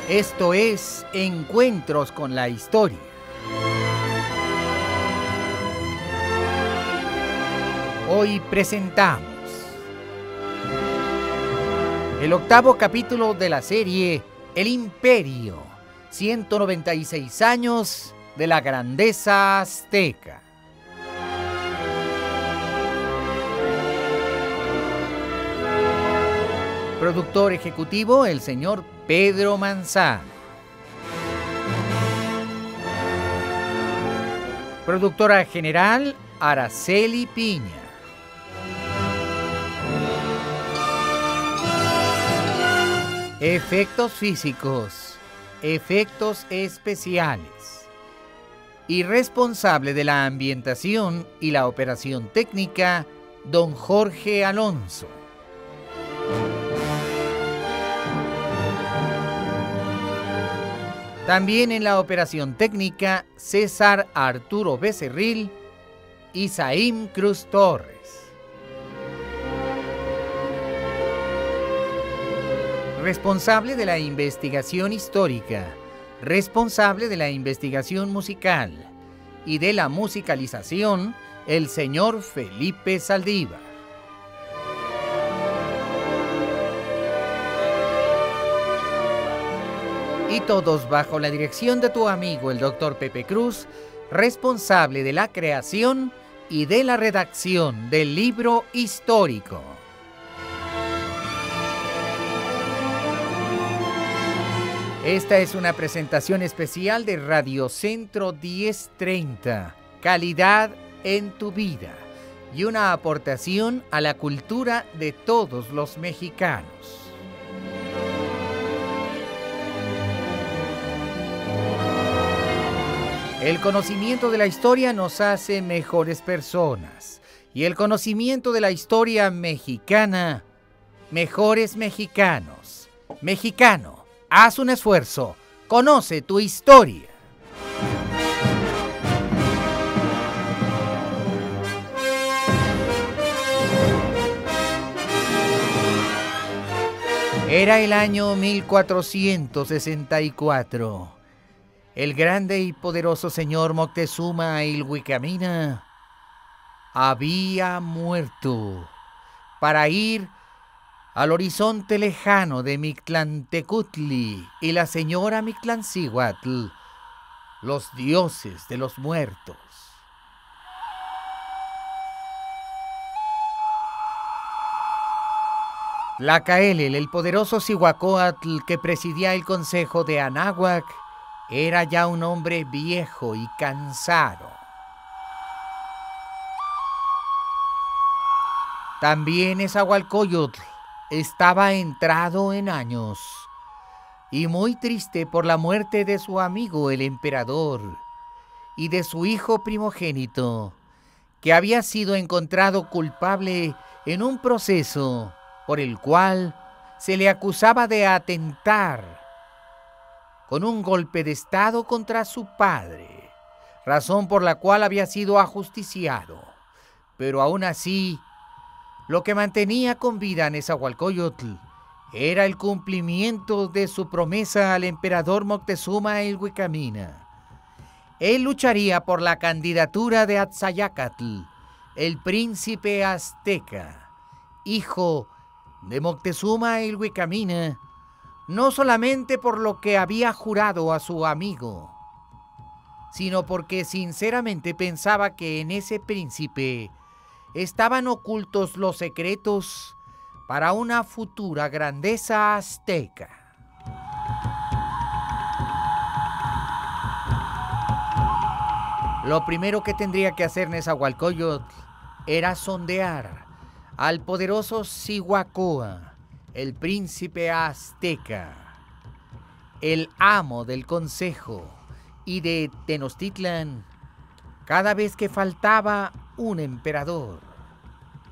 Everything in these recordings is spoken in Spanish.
Esto es Encuentros con la Historia. Hoy presentamos el 8º capítulo de la serie El Imperio, 196 años de la grandeza azteca. Productor ejecutivo, el señor Pedro Manzano. Productora general, Araceli Piña. Efectos físicos, efectos especiales. Y responsable de la ambientación y la operación técnica, don Jorge Alonso. También en la operación técnica, César Arturo Becerril y Saim Cruz Torres. Responsable de la investigación histórica, responsable de la investigación musical y de la musicalización, el señor Felipe Saldívar. Y todos bajo la dirección de tu amigo el Dr. Pepe Cruz, responsable de la creación y de la redacción del libro histórico. Esta es una presentación especial de Radio Centro 1030, calidad en tu vida, y una aportación a la cultura de todos los mexicanos. El conocimiento de la historia nos hace mejores personas, y el conocimiento de la historia mexicana, mejores mexicanos. Mexicano, haz un esfuerzo, conoce tu historia. Era el año 1464. El grande y poderoso señor Moctezuma Ilhuicamina había muerto para ir al horizonte lejano de Mictlantecutli y la señora Mictlancíhuatl, los dioses de los muertos. Tlacaelel, el poderoso Cihuacóatl que presidía el consejo de Anáhuac, era ya un hombre viejo y cansado. También Esahualcóyotl estaba entrado en años y muy triste por la muerte de su amigo el emperador y de su hijo primogénito, que había sido encontrado culpable en un proceso por el cual se le acusaba de atentar con un golpe de estado contra su padre, razón por la cual había sido ajusticiado. Pero aún así, lo que mantenía con vida a Nezahualcóyotl era el cumplimiento de su promesa al emperador Moctezuma Ilhuicamina. Él lucharía por la candidatura de Atzayacatl, el príncipe azteca, hijo de Moctezuma Ilhuicamina, no solamente por lo que había jurado a su amigo, sino porque sinceramente pensaba que en ese príncipe estaban ocultos los secretos para una futura grandeza azteca. Lo primero que tendría que hacer Nezahualcóyotl era sondear al poderoso Cihuacóa, el príncipe azteca, el amo del consejo y de Tenochtitlan, cada vez que faltaba un emperador.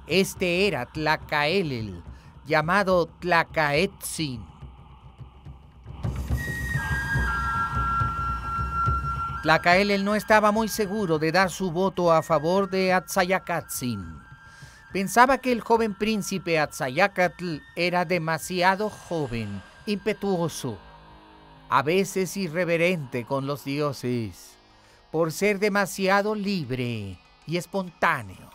Este era Tlacaelel, llamado Tlacaetzin. Tlacaelel no estaba muy seguro de dar su voto a favor de Atzayacatzin. Pensaba que el joven príncipe Atzayacatl era demasiado joven, impetuoso, a veces irreverente con los dioses, por ser demasiado libre y espontáneo.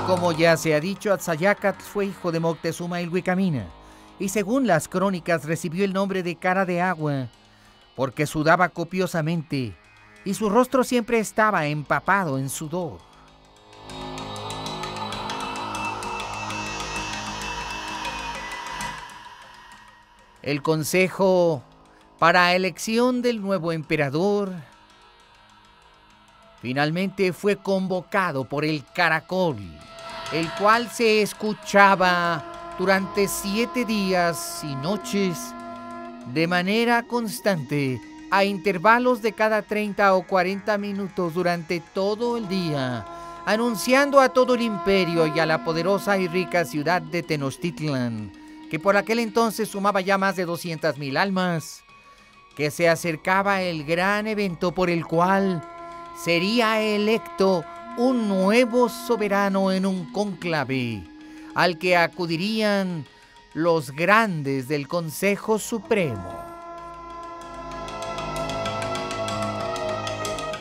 Como ya se ha dicho, Atzayácatl fue hijo de Moctezuma Ilhuicamina, y según las crónicas recibió el nombre de cara de agua, porque sudaba copiosamente, y su rostro siempre estaba empapado en sudor. El consejo para elección del nuevo emperador finalmente fue convocado por el caracol, el cual se escuchaba durante 7 días y noches de manera constante, a intervalos de cada 30 o 40 minutos durante todo el día, anunciando a todo el imperio y a la poderosa y rica ciudad de Tenochtitlan, que por aquel entonces sumaba ya más de 200,000 almas, que se acercaba el gran evento por el cual sería electo un nuevo soberano en un cónclave, al que acudirían los grandes del Consejo Supremo.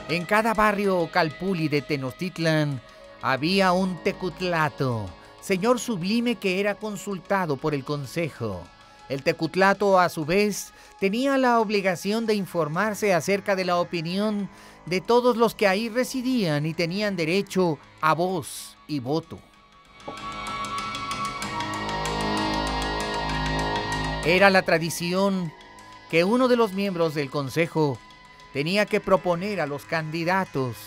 En cada barrio o calpulli de Tenochtitlan había un tecutlato, señor sublime que era consultado por el consejo. El tecutlato, a su vez, tenía la obligación de informarse acerca de la opinión de todos los que ahí residían y tenían derecho a voz y voto. Era la tradición que uno de los miembros del consejo tenía que proponer a los candidatos.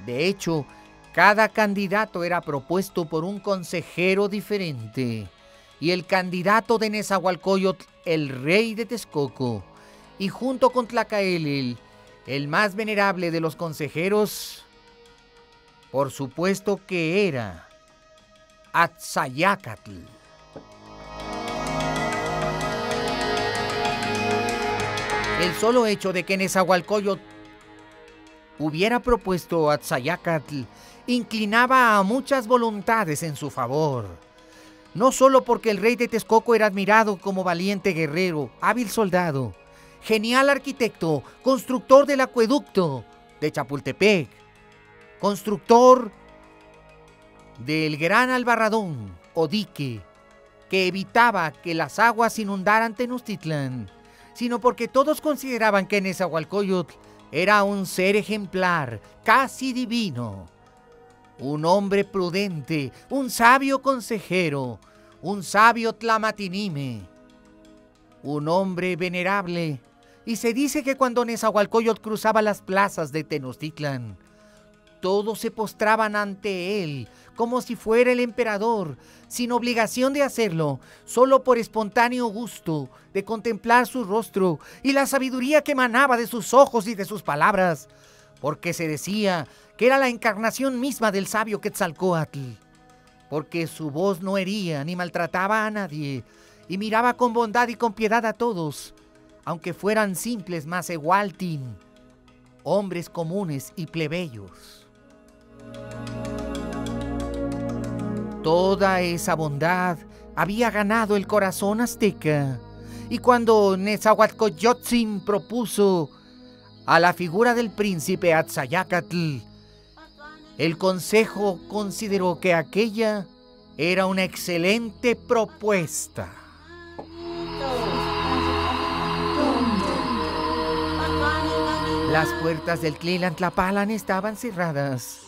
De hecho, cada candidato era propuesto por un consejero diferente. Y el candidato de Nezahualcóyotl, el rey de Texcoco, y junto con Tlacaelel, el más venerable de los consejeros, por supuesto que era Atzayácatl. El solo hecho de que Nezahualcóyotl hubiera propuesto a Atzayácatl inclinaba a muchas voluntades en su favor. No solo porque el rey de Texcoco era admirado como valiente guerrero, hábil soldado, genial arquitecto, constructor del acueducto de Chapultepec, constructor del gran albarradón o dique que evitaba que las aguas inundaran Tenochtitlan, sino porque todos consideraban que Nezahualcóyotl era un ser ejemplar, casi divino, un hombre prudente, un sabio consejero, un sabio tlamatinime, un hombre venerable. Y se dice que cuando Nezahualcóyotl cruzaba las plazas de Tenochtitlan, todos se postraban ante él como si fuera el emperador, sin obligación de hacerlo, solo por espontáneo gusto de contemplar su rostro y la sabiduría que emanaba de sus ojos y de sus palabras, porque se decía que era la encarnación misma del sabio Quetzalcóatl, porque su voz no hería ni maltrataba a nadie y miraba con bondad y con piedad a todos, aunque fueran simples Macehualtin, hombres comunes y plebeyos. Toda esa bondad había ganado el corazón azteca, y cuando Nezahualcóyotl propuso a la figura del príncipe Atzayácatl, el consejo consideró que aquella era una excelente propuesta. Las puertas del Tlilan-Tlapalan estaban cerradas.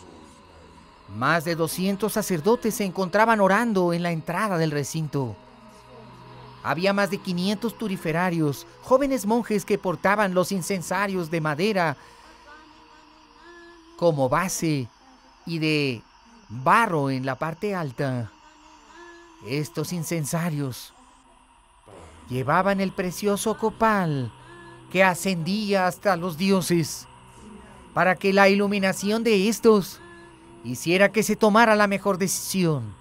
Más de 200 sacerdotes se encontraban orando en la entrada del recinto. Había más de 500 turiferarios, jóvenes monjes que portaban los incensarios de madera como base y de barro en la parte alta. Estos incensarios llevaban el precioso copal que ascendía hasta los dioses, para que la iluminación de estos hiciera que se tomara la mejor decisión.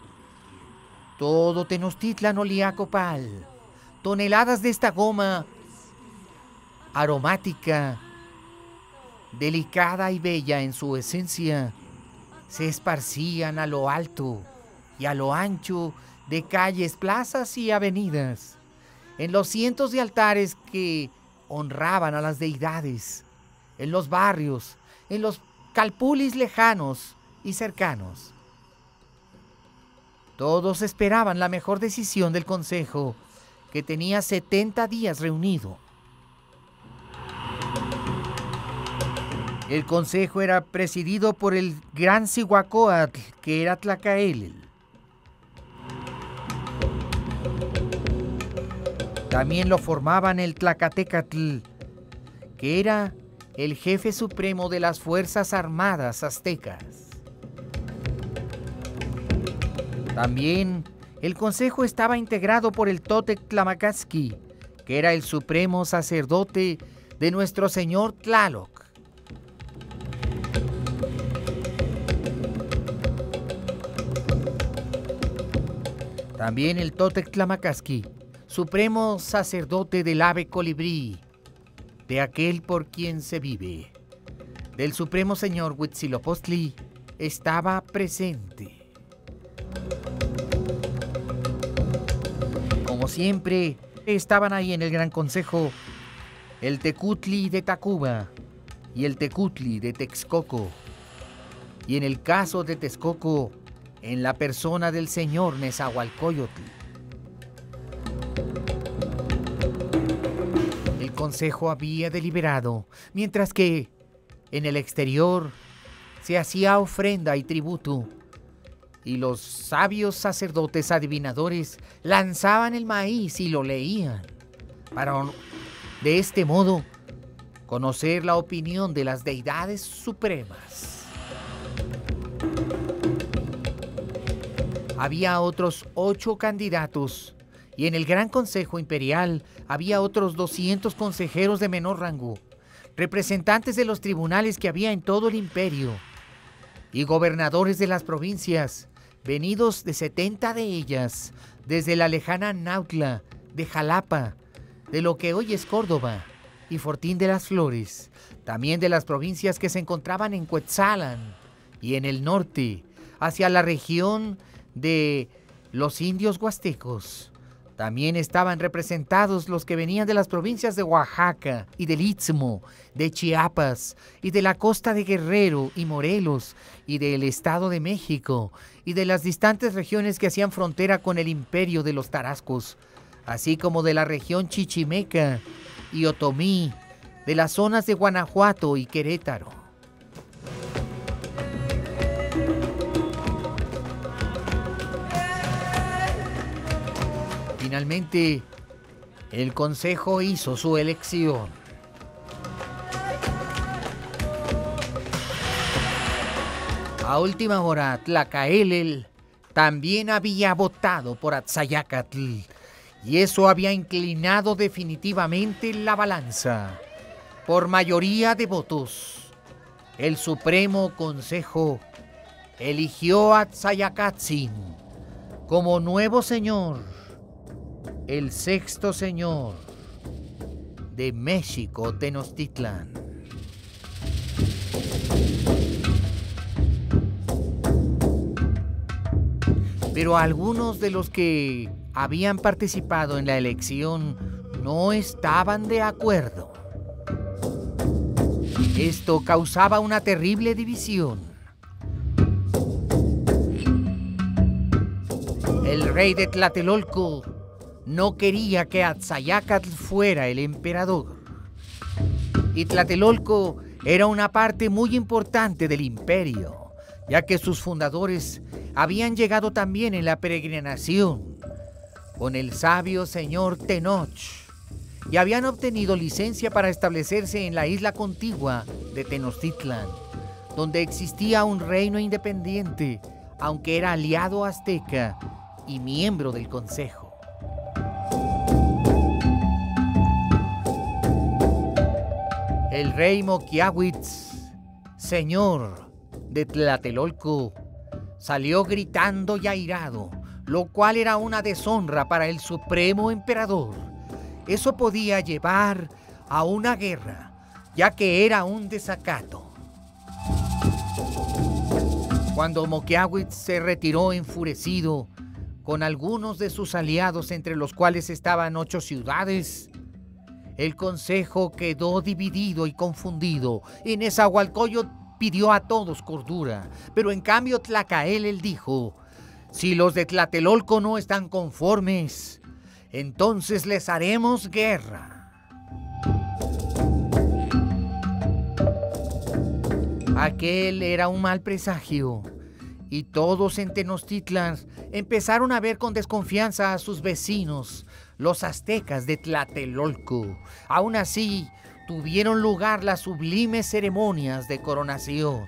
Todo Tenochtitlan olía a copal. Toneladas de esta goma aromática, delicada y bella en su esencia, se esparcían a lo alto y a lo ancho de calles, plazas y avenidas, en los cientos de altares que honraban a las deidades, en los barrios, en los calpulis lejanos y cercanos. Todos esperaban la mejor decisión del consejo, que tenía 70 días reunido. El consejo era presidido por el gran Cihuacóatl, que era Tlacaelel. También lo formaban el Tlacatecatl, que era el jefe supremo de las Fuerzas Armadas aztecas. También el consejo estaba integrado por el Totec Tlamacazqui, que era el supremo sacerdote de nuestro señor Tlaloc. También el Totec Tlamacazqui, supremo sacerdote del ave colibrí, de aquel por quien se vive, del supremo señor Huitzilopochtli, estaba presente. Como siempre, estaban ahí en el Gran Consejo el Tecutli de Tacuba y el Tecutli de Texcoco, y en el caso de Texcoco, en la persona del señor Nezahualcóyotl. El consejo había deliberado, mientras que en el exterior se hacía ofrenda y tributo, y los sabios sacerdotes adivinadores lanzaban el maíz y lo leían, para de este modo conocer la opinión de las deidades supremas. Había otros 8 candidatos, y en el Gran Consejo Imperial había otros 200 consejeros de menor rango, representantes de los tribunales que había en todo el imperio, y gobernadores de las provincias, venidos de 70 de ellas, desde la lejana Nautla, de Jalapa, de lo que hoy es Córdoba, y Fortín de las Flores, también de las provincias que se encontraban en Cuetzalan, y en el norte, hacia la región de los indios huastecos. También estaban representados los que venían de las provincias de Oaxaca y del Istmo, de Chiapas y de la costa de Guerrero y Morelos y del Estado de México y de las distantes regiones que hacían frontera con el imperio de los Tarascos, así como de la región Chichimeca y Otomí, de las zonas de Guanajuato y Querétaro. Finalmente, el consejo hizo su elección. A última hora, Tlacaelel también había votado por Atzayacatl, y eso había inclinado definitivamente la balanza. Por mayoría de votos, el Supremo Consejo eligió a Atzayacatzin como nuevo señor, el 6º señor de México Tenochtitlan. Pero algunos de los que habían participado en la elección no estaban de acuerdo. Esto causaba una terrible división. El rey de Tlatelolco no quería que Atzayacatl fuera el emperador. Y Tlatelolco era una parte muy importante del imperio, ya que sus fundadores habían llegado también en la peregrinación con el sabio señor Tenoch y habían obtenido licencia para establecerse en la isla contigua de Tenochtitlan, donde existía un reino independiente, aunque era aliado azteca y miembro del consejo. El rey Moquiahuitz, señor de Tlatelolco, salió gritando y airado, lo cual era una deshonra para el supremo emperador. Eso podía llevar a una guerra, ya que era un desacato. Cuando Moquiahuitl se retiró enfurecido con algunos de sus aliados, entre los cuales estaban 8 ciudades, el consejo quedó dividido y confundido, y Nezahualcóyotl pidió a todos cordura, pero en cambio Tlacaelel dijo: si los de Tlatelolco no están conformes, entonces les haremos guerra. Aquel era un mal presagio, y todos en Tenochtitlan empezaron a ver con desconfianza a sus vecinos, los aztecas de Tlatelolco. Aún así, tuvieron lugar las sublimes ceremonias de coronación.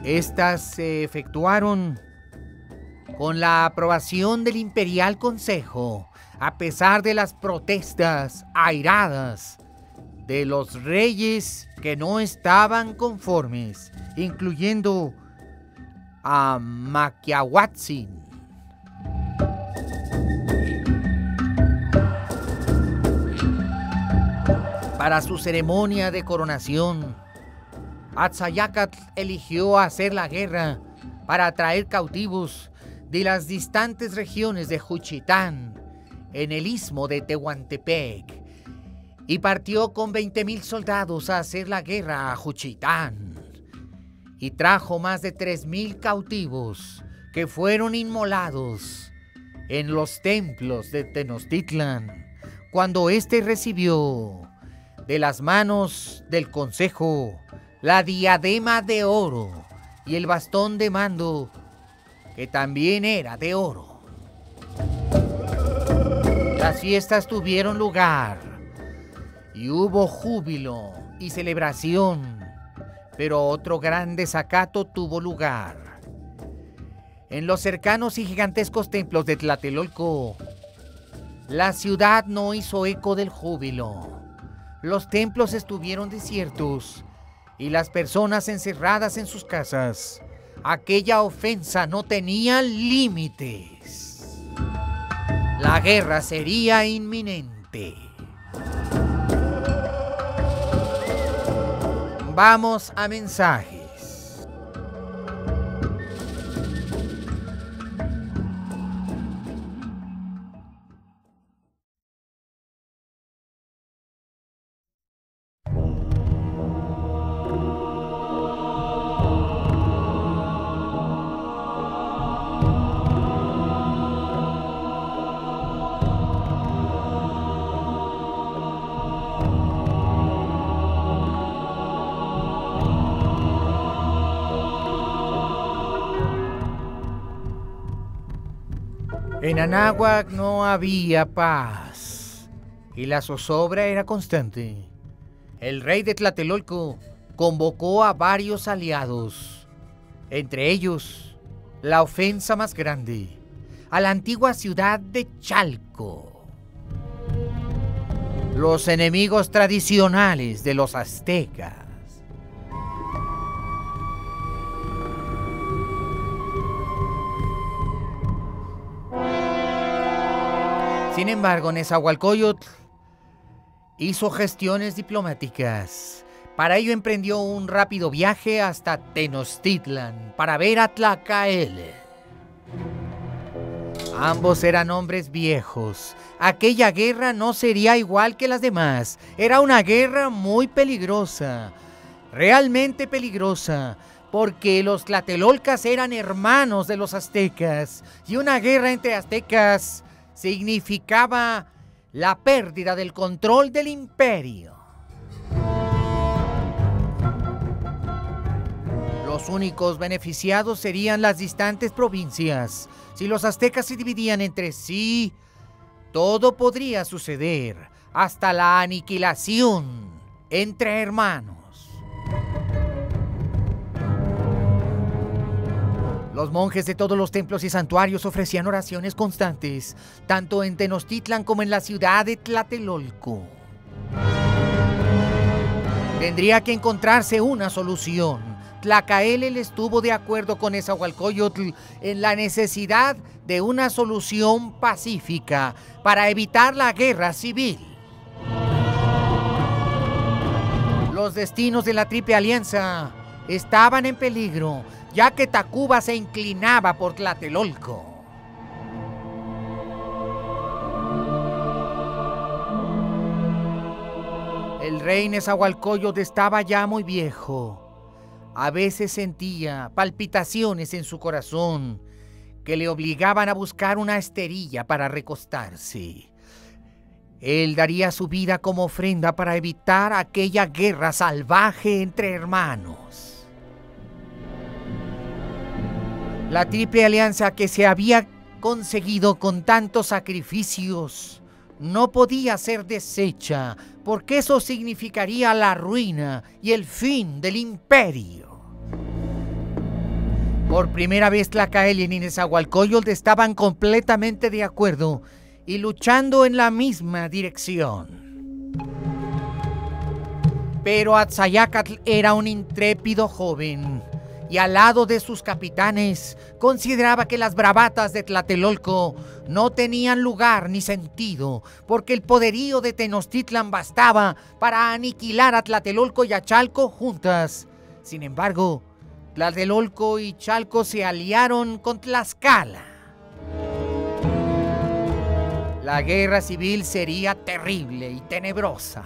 Estas se efectuaron con la aprobación del Imperial Consejo, a pesar de las protestas airadas de los reyes que no estaban conformes, incluyendo a Maquiahuatzin. Para su ceremonia de coronación, Atzayacatl eligió hacer la guerra para traer cautivos de las distantes regiones de Juchitán en el istmo de Tehuantepec, y partió con 20,000 soldados a hacer la guerra a Juchitán, y trajo más de 3,000 cautivos que fueron inmolados en los templos de Tenochtitlan, cuando éste recibió de las manos del consejo la diadema de oro y el bastón de mando, que también era de oro. Las fiestas tuvieron lugar y hubo júbilo y celebración, pero otro gran desacato tuvo lugar. En los cercanos y gigantescos templos de Tlatelolco, la ciudad no hizo eco del júbilo. Los templos estuvieron desiertos y las personas encerradas en sus casas. Aquella ofensa no tenía límites. La guerra sería inminente. Vamos a mensajes. En Anáhuac no había paz y la zozobra era constante. El rey de Tlatelolco convocó a varios aliados, entre ellos la ofensa más grande, a la antigua ciudad de Chalco. Los enemigos tradicionales de los aztecas. Sin embargo, Nezahualcóyotl hizo gestiones diplomáticas. Para ello emprendió un rápido viaje hasta Tenochtitlan para ver a Tlacaelel. Ambos eran hombres viejos. Aquella guerra no sería igual que las demás. Era una guerra muy peligrosa, realmente peligrosa, porque los tlatelolcas eran hermanos de los aztecas, y una guerra entre aztecas significaba la pérdida del control del imperio. Los únicos beneficiados serían las distantes provincias. Si los aztecas se dividían entre sí, todo podría suceder, hasta la aniquilación entre hermanos. Los monjes de todos los templos y santuarios ofrecían oraciones constantes, tanto en Tenochtitlan como en la ciudad de Tlatelolco. Tendría que encontrarse una solución. Tlacaelel estuvo de acuerdo con Nezahualcóyotl en la necesidad de una solución pacífica para evitar la guerra civil. Los destinos de la Triple Alianza estaban en peligro, ya que Tacuba se inclinaba por Tlatelolco. El rey Nezahualcóyotl estaba ya muy viejo. A veces sentía palpitaciones en su corazón que le obligaban a buscar una esterilla para recostarse. Él daría su vida como ofrenda para evitar aquella guerra salvaje entre hermanos. La Triple Alianza que se había conseguido con tantos sacrificios no podía ser deshecha, porque eso significaría la ruina y el fin del imperio. Por primera vez Tlacaelel y Nezahualcóyotl estaban completamente de acuerdo y luchando en la misma dirección. Pero Atzayácatl era un intrépido joven y al lado de sus capitanes consideraba que las bravatas de Tlatelolco no tenían lugar ni sentido, porque el poderío de Tenochtitlan bastaba para aniquilar a Tlatelolco y a Chalco juntas. Sin embargo, Tlatelolco y Chalco se aliaron con Tlaxcala. La guerra civil sería terrible y tenebrosa.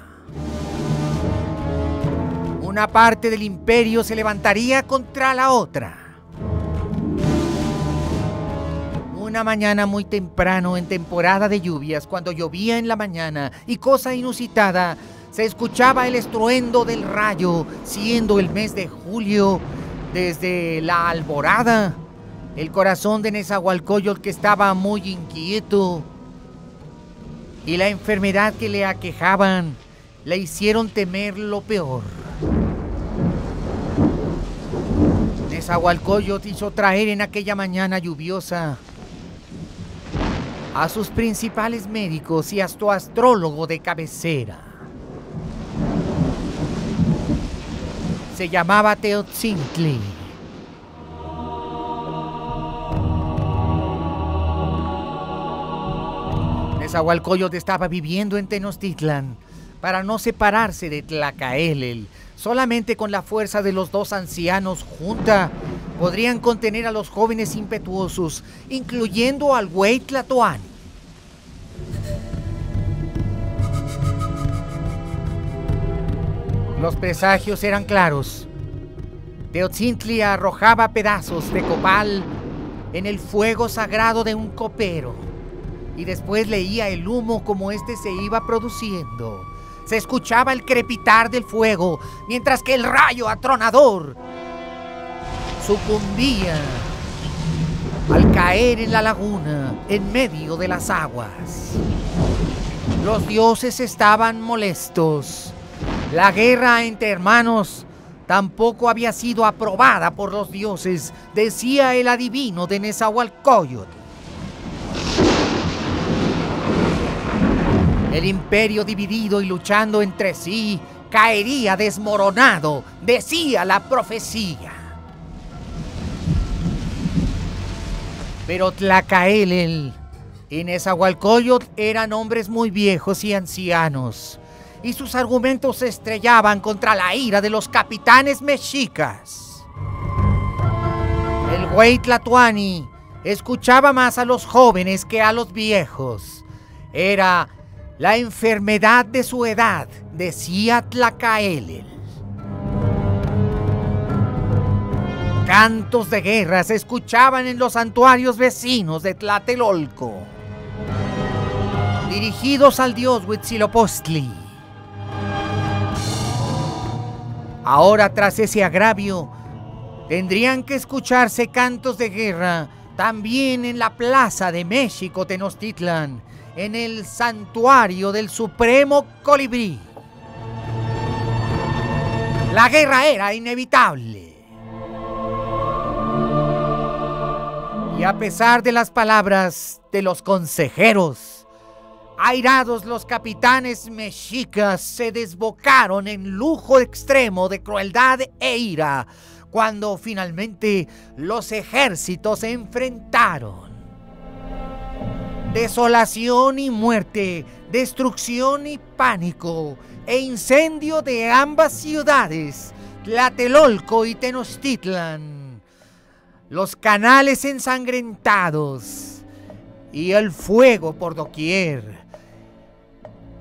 Una parte del imperio se levantaría contra la otra. Una mañana muy temprano en temporada de lluvias, cuando llovía en la mañana y cosa inusitada, se escuchaba el estruendo del rayo, siendo el mes de julio. Desde la alborada, el corazón de Nezahualcóyotl, que estaba muy inquieto, y la enfermedad que le aquejaban le hicieron temer lo peor. Nezahualcóyotl hizo traer en aquella mañana lluviosa a sus principales médicos y a su astrólogo de cabecera. Se llamaba Teotzintli. Nezahualcóyotl estaba viviendo en Tenochtitlan para no separarse de Tlacaelel. Solamente con la fuerza de los dos ancianos junta podrían contener a los jóvenes impetuosos, incluyendo al güey Tlatoani. Los presagios eran claros. Teotzintli arrojaba pedazos de copal en el fuego sagrado de un copero y después leía el humo como este se iba produciendo. Se escuchaba el crepitar del fuego mientras que el rayo atronador sucumbía al caer en la laguna en medio de las aguas. Los dioses estaban molestos. La guerra entre hermanos tampoco había sido aprobada por los dioses, decía el adivino de Nezahualcóyotl. El imperio dividido y luchando entre sí caería desmoronado, decía la profecía. Pero Tlacaelel y Nezahualcóyotl eran hombres muy viejos y ancianos, y sus argumentos se estrellaban contra la ira de los capitanes mexicas. El güey Tlatoani escuchaba más a los jóvenes que a los viejos. Era la enfermedad de su edad, decía Tlacaelel. Cantos de guerra se escuchaban en los santuarios vecinos de Tlatelolco, dirigidos al dios Huitzilopochtli. Ahora, tras ese agravio, tendrían que escucharse cantos de guerra también en la plaza de México Tenochtitlan, en el santuario del Supremo Colibrí. La guerra era inevitable. Y a pesar de las palabras de los consejeros, airados los capitanes mexicas se desbocaron en lujo extremo de crueldad e ira cuando finalmente los ejércitos se enfrentaron. Desolación y muerte destrucción y pánico e incendio de ambas ciudades, Tlatelolco y Tenochtitlan, los canales ensangrentados y el fuego por doquier,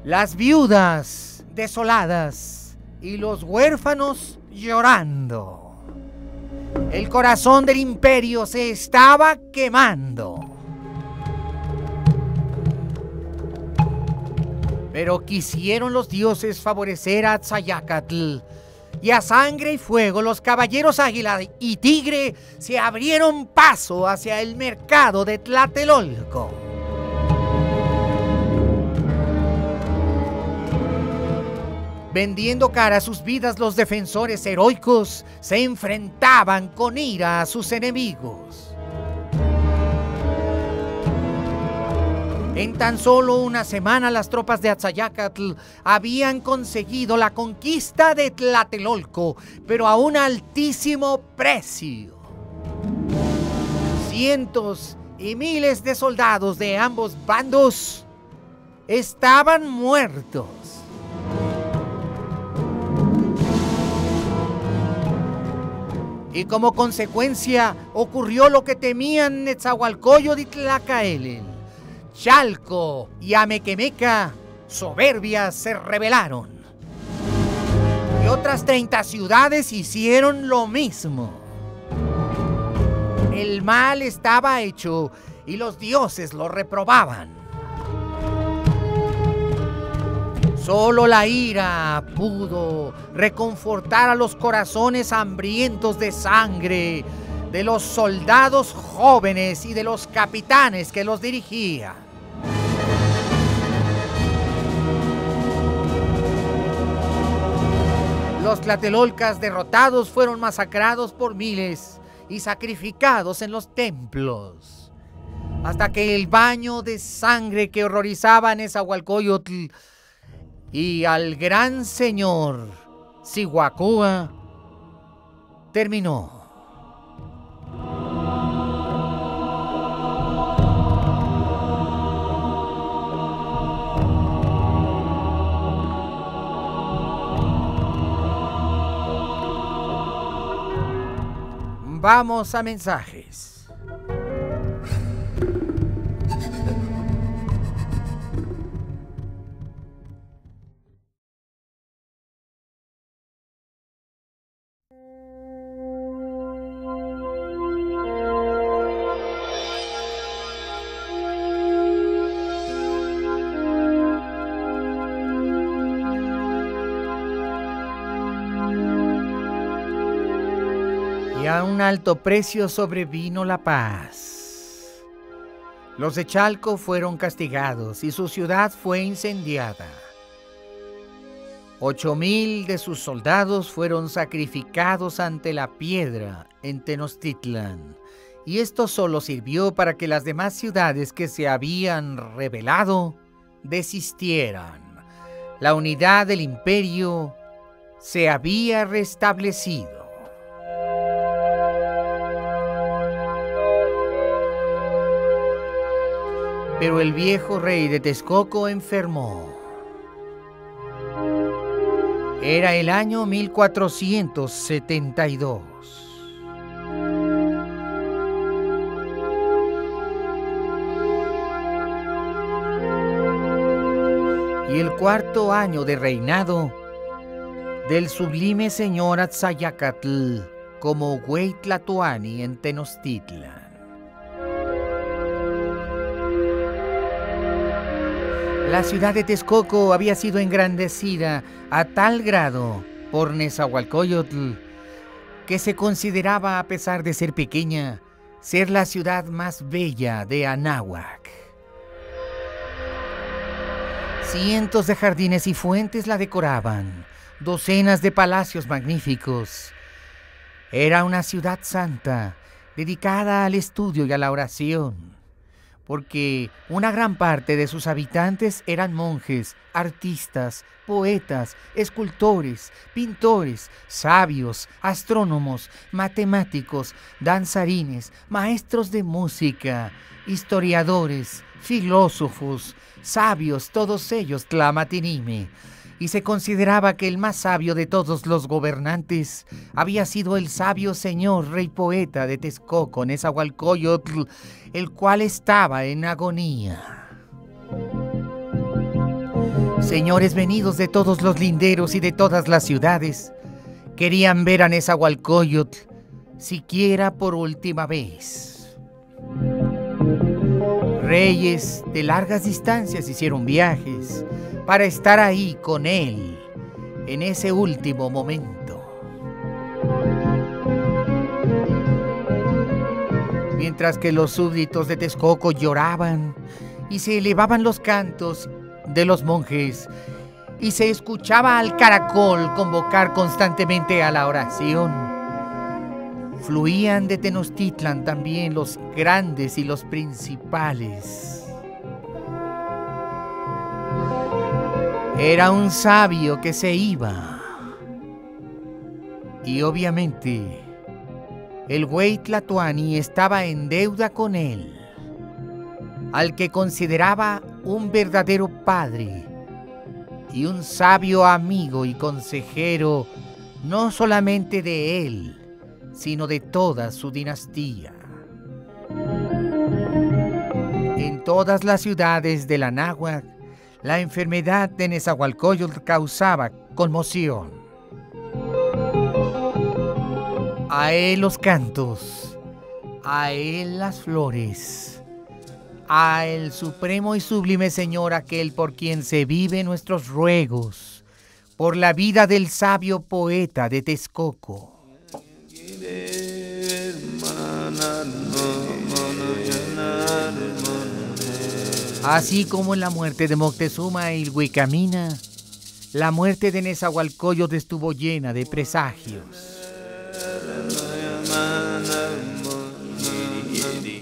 las viudas desoladas y los huérfanos llorando. El corazón del imperio se estaba quemando. Pero quisieron los dioses favorecer a Tzayaccatl, y a sangre y fuego los caballeros Águila y Tigre se abrieron paso hacia el mercado de Tlatelolco. Vendiendo cara a sus vidas, los defensores heroicos se enfrentaban con ira a sus enemigos. En tan solo una semana, las tropas de Tzayaccatl habían conseguido la conquista de Tlatelolco, pero a un altísimo precio. Cientos y miles de soldados de ambos bandos estaban muertos. Y como consecuencia ocurrió lo que temían Netzahualcóyotl y Tlacaelel. Chalco y Amequemeca, soberbias, se rebelaron. Y otras 30 ciudades hicieron lo mismo. El mal estaba hecho y los dioses lo reprobaban. Solo la ira pudo reconfortar a los corazones hambrientos de sangre de los soldados jóvenes y de los capitanes que los dirigían. Los tlatelolcas derrotados fueron masacrados por miles y sacrificados en los templos, hasta que el baño de sangre que horrorizaba a Nezahualcóyotl y al gran señor Cihuacóa terminó. Vamos a mensajes. Y a un alto precio sobrevino la paz. Los de Chalco fueron castigados y su ciudad fue incendiada. 8,000 de sus soldados fueron sacrificados ante la piedra en Tenochtitlan, y esto solo sirvió para que las demás ciudades que se habían rebelado desistieran. La unidad del imperio se había restablecido. Pero el viejo rey de Texcoco enfermó. Era el año 1472. Y el cuarto año de reinado del sublime señor Tzayaccatl como Güey Tlatoani en Tenochtitlan. La ciudad de Texcoco había sido engrandecida a tal grado por Nezahualcóyotl que se consideraba, a pesar de ser pequeña, ser la ciudad más bella de Anáhuac. Cientos de jardines y fuentes la decoraban, docenas de palacios magníficos. Era una ciudad santa, dedicada al estudio y a la oración. porque una gran parte de sus habitantes eran monjes, artistas, poetas, escultores, pintores, sabios, astrónomos, matemáticos, danzarines, maestros de música, historiadores, filósofos, sabios, todos ellos tlamatinime. Y se consideraba que el más sabio de todos los gobernantes había sido el sabio señor rey poeta de Texcoco, Nezahualcóyotl, el cual estaba en agonía. Señores venidos de todos los linderos y de todas las ciudades querían ver a Nezahualcóyotl siquiera por última vez. Reyes de largas distancias hicieron viajes para estar ahí con él en ese último momento. Mientras que los súbditos de Texcoco lloraban y se elevaban los cantos de los monjes y se escuchaba al caracol convocar constantemente a la oración, fluían de Tenochtitlan también los grandes y los principales. Era un sabio que se iba. Y obviamente, el güey Tlatoani estaba en deuda con él, al que consideraba un verdadero padre y un sabio amigo y consejero, no solamente de él, sino de toda su dinastía. En todas las ciudades de la náhuatl, la enfermedad de Nezahualcóyotl causaba conmoción. A él los cantos, a él las flores, a el supremo y sublime Señor, aquel por quien se viven nuestros ruegos, por la vida del sabio poeta de Texcoco. Así como en la muerte de Moctezuma e Ilhuicamina, la muerte de Nezahualcóyotl estuvo llena de presagios.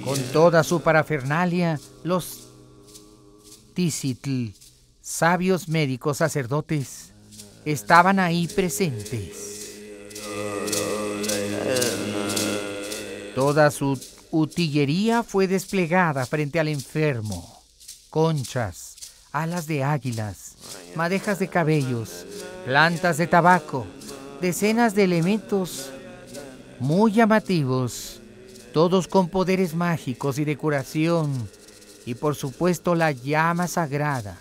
Con toda su parafernalia, los Tzitl, sabios médicos sacerdotes, estaban ahí presentes. Toda su utillería fue desplegada frente al enfermo. Conchas, alas de águilas, madejas de cabellos, plantas de tabaco, decenas de elementos muy llamativos, todos con poderes mágicos y de curación, y por supuesto la llama sagrada.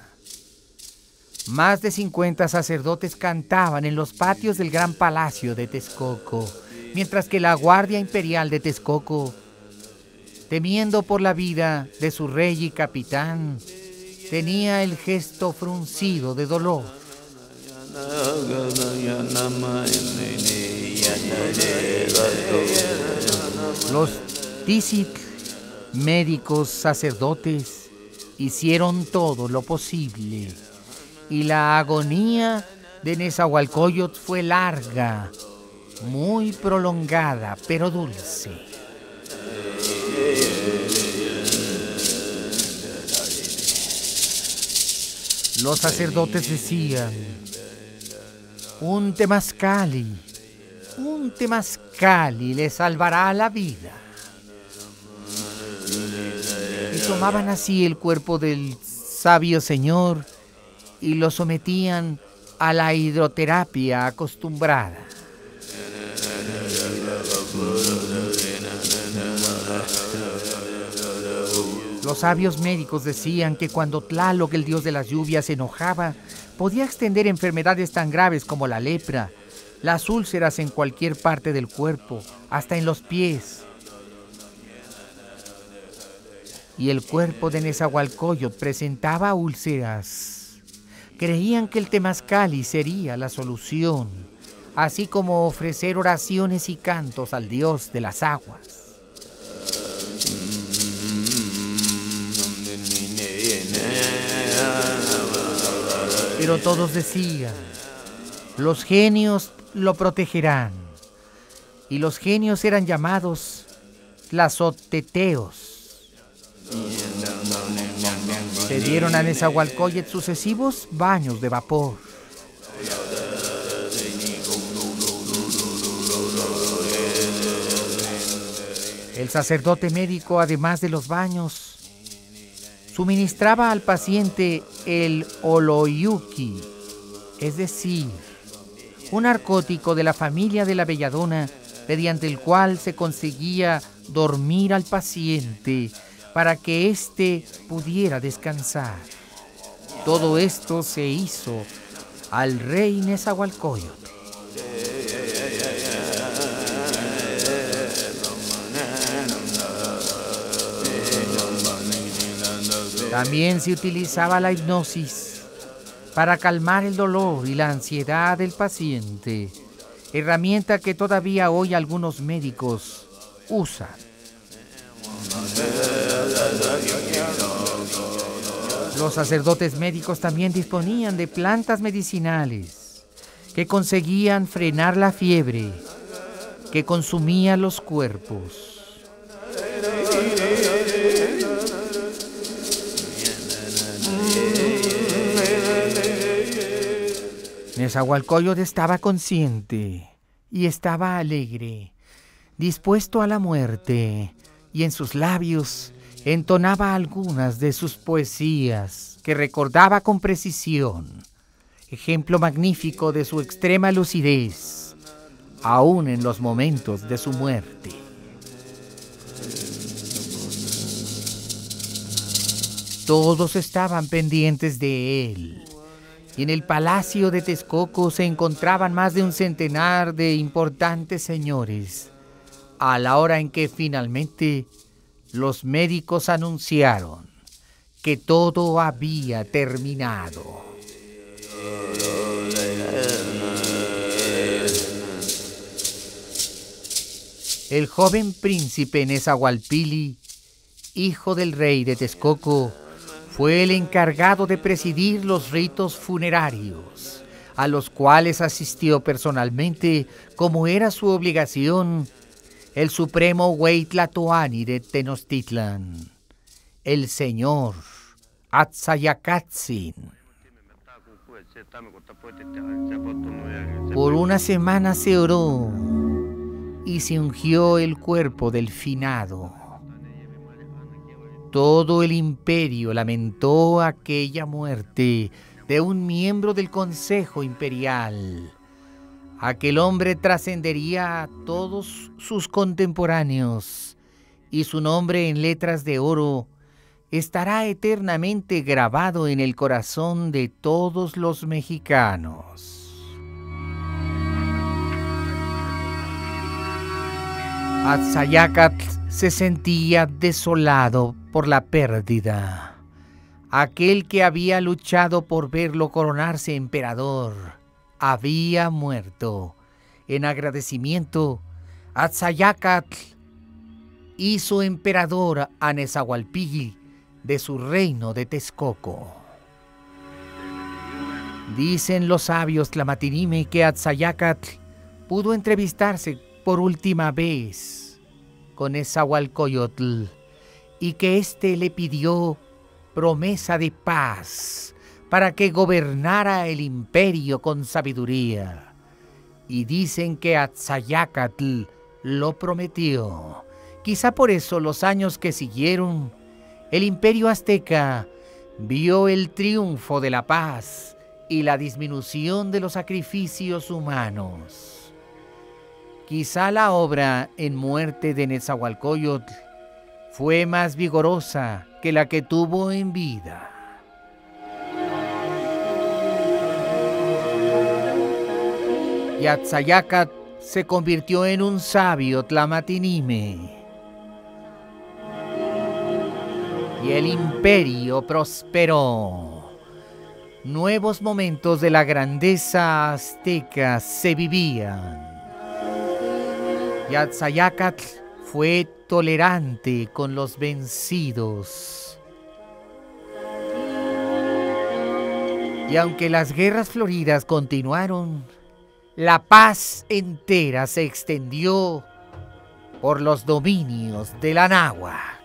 Más de 50 sacerdotes cantaban en los patios del gran palacio de Texcoco, mientras que la Guardia Imperial de Texcoco, temiendo por la vida de su rey y capitán, tenía el gesto fruncido de dolor. Los Tzitl, médicos sacerdotes, hicieron todo lo posible, y la agonía de Nezahualcóyotl fue larga, muy prolongada, pero dulce. Los sacerdotes decían: un temazcali le salvará la vida. Y tomaban así el cuerpo del sabio señor y lo sometían a la hidroterapia acostumbrada. Los sabios médicos decían que cuando Tlaloc, el dios de las lluvias, se enojaba, podía extender enfermedades tan graves como la lepra, las úlceras en cualquier parte del cuerpo, hasta en los pies. Y el cuerpo de Nezahualcóyotl presentaba úlceras. Creían que el temazcali sería la solución, así como ofrecer oraciones y cantos al dios de las aguas. Pero todos decían: los genios lo protegerán. Y los genios eran llamados tlazoteteos. se dieron a Nezahualcóyotl sucesivos baños de vapor. El sacerdote médico, además de los baños, suministraba al paciente el oloyuki, es decir, un narcótico de la familia de la belladona, mediante el cual se conseguía dormir al paciente para que éste pudiera descansar. Todo esto se hizo al rey Nezahualcóyotl. También se utilizaba la hipnosis para calmar el dolor y la ansiedad del paciente, herramienta que todavía hoy algunos médicos usan. Los sacerdotes médicos también disponían de plantas medicinales que conseguían frenar la fiebre que consumía los cuerpos. Nezahualcóyotl estaba consciente y estaba alegre, dispuesto a la muerte, y en sus labios entonaba algunas de sus poesías que recordaba con precisión, ejemplo magnífico de su extrema lucidez, aún en los momentos de su muerte. Todos estaban pendientes de él. Y en el palacio de Texcoco se encontraban más de un centenar de importantes señores, a la hora en que finalmente los médicos anunciaron que todo había terminado. El joven príncipe Nezahualpili, hijo del rey de Texcoco, fue el encargado de presidir los ritos funerarios, a los cuales asistió personalmente, como era su obligación, el supremo Huey Tlatoani de Tenochtitlan, el señor Atzayacatzin. Por una semana se oró y se ungió el cuerpo del finado. Todo el imperio lamentó aquella muerte de un miembro del Consejo Imperial. Aquel hombre trascendería a todos sus contemporáneos y su nombre en letras de oro estará eternamente grabado en el corazón de todos los mexicanos. Atzayacatl se sentía desolado por la pérdida. Aquel que había luchado por verlo coronarse emperador había muerto. En agradecimiento, Atzayacatl hizo emperador a Nezahualpili de su reino de Texcoco. Dicen los sabios tlamatinime que Atzayacatl pudo entrevistarse por última vez con Nezahualcóyotl y que éste le pidió promesa de paz para que gobernara el imperio con sabiduría. Y dicen que Atzayacatl lo prometió. Quizá por eso los años que siguieron, el imperio azteca vio el triunfo de la paz y la disminución de los sacrificios humanos. Quizá la obra en muerte de Nezahualcóyotl fue más vigorosa que la que tuvo en vida. Y Atzayacatl se convirtió en un sabio tlamatinime. Y el imperio prosperó. Nuevos momentos de la grandeza azteca se vivían. Y Atzayacatl fue tolerante con los vencidos. Y aunque las guerras floridas continuaron, la paz entera se extendió por los dominios de la náhuatl.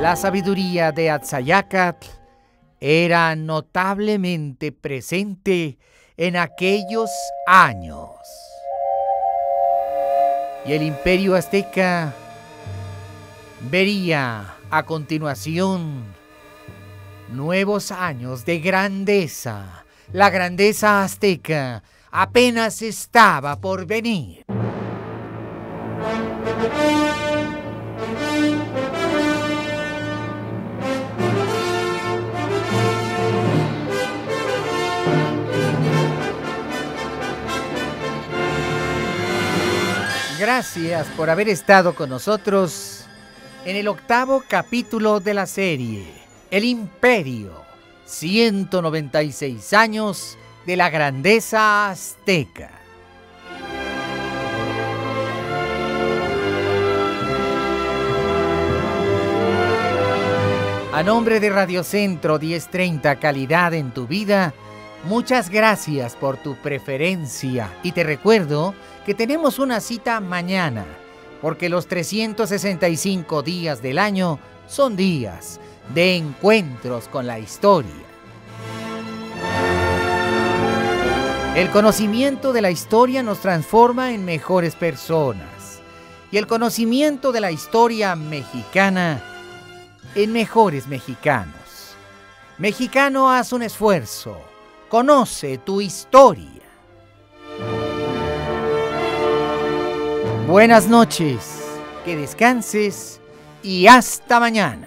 La sabiduría de Atzayácatl era notablemente presente en aquellos años. Y el imperio azteca vería a continuación nuevos años de grandeza. La grandeza azteca apenas estaba por venir. Gracias por haber estado con nosotros en el 8º capítulo de la serie El Imperio, 196 años de la grandeza azteca. A nombre de Radio Centro 1030 Calidad en tu Vida, muchas gracias por tu preferencia y te recuerdo que tenemos una cita mañana, porque los 365 días del año son días de encuentros con la historia. El conocimiento de la historia nos transforma en mejores personas y el conocimiento de la historia mexicana en mejores mexicanos. Mexicano, haz un esfuerzo, conoce tu historia. Buenas noches, que descanses y hasta mañana.